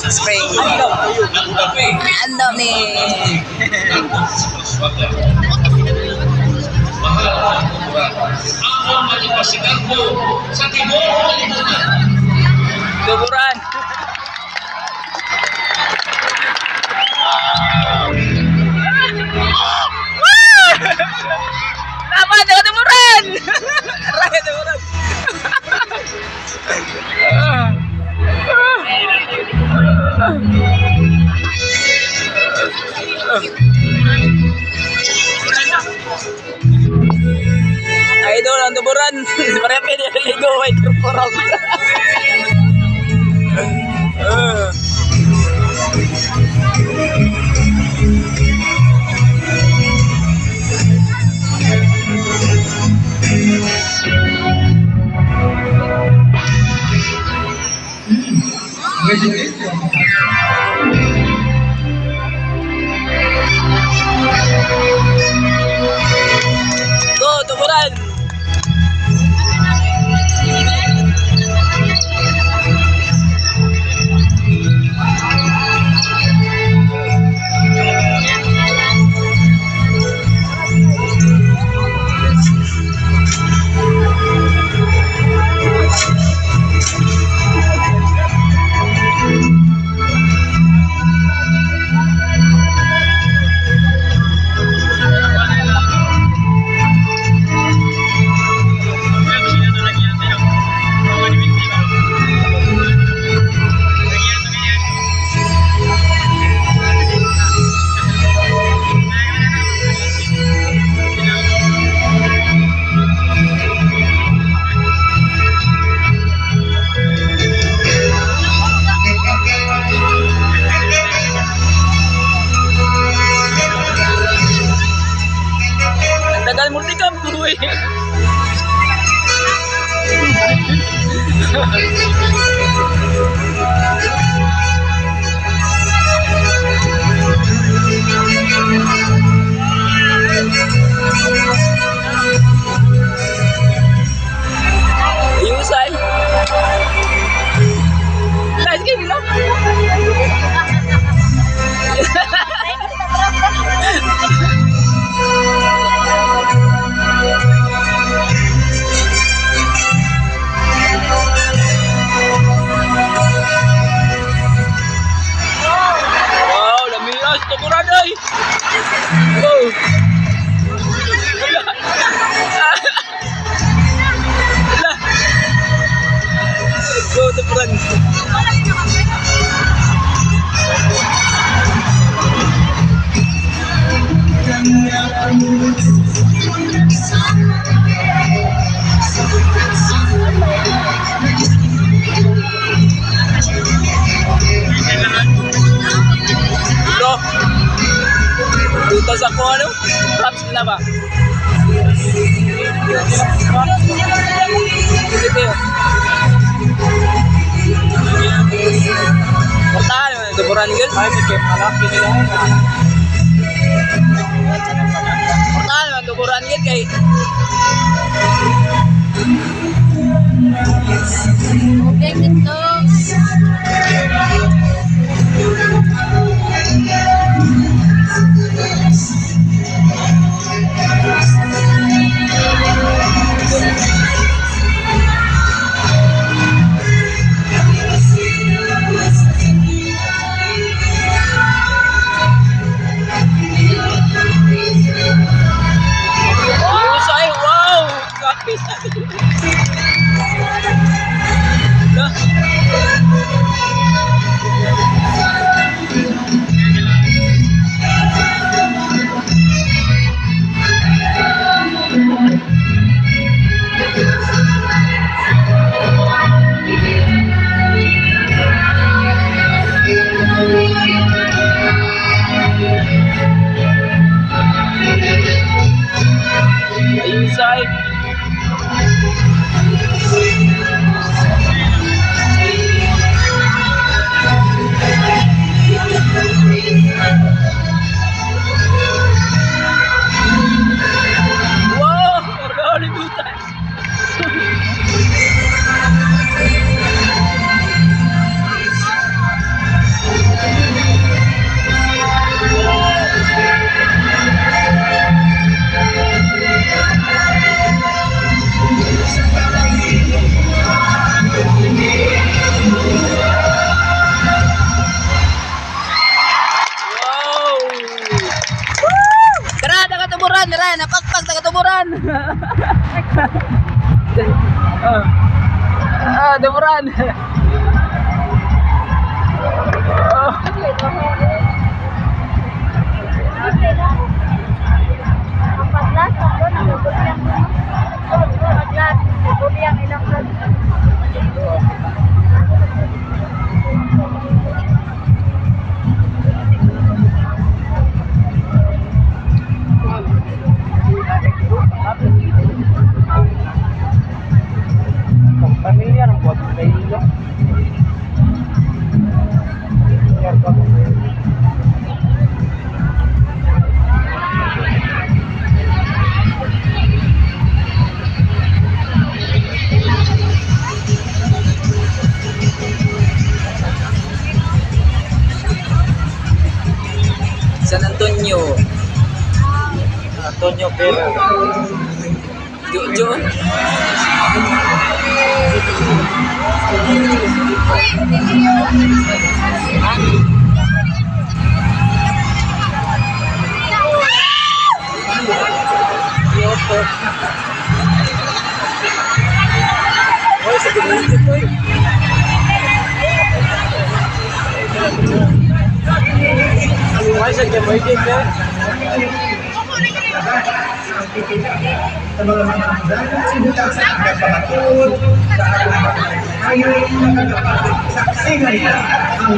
Spring. Ang dami. Ang malipasigan ko sa timor kalimutan. Tuburan. Laban dengan tuburan. Raya tuburan. Idol ang tuburan. Marami dia ligo ay korporong. Go, tuburan. Tagal murti ka, buhay. Ayusay. Lagi kayo bilang. Wow, lamias tuburan ay. Oh. Go tuburan. Bro, utos ako ano? Raps na ba? Dito yun. Portahan mo, tuburan yun. Ay, sige, malaki nila yun. Portahan mo, tuburan yun kay... Okay, ito. Usay, wow! Kapis! Nah. Damuran. Pamilya ng buat kayo. San Antonio. Antonio Pero. Jojo. Hoy, sa ginito ko eh. Hoy, sa ginito ko eh. Sa mga mamamayan at sinulang sa pagpapatid sa alam ayaw saksi nila ang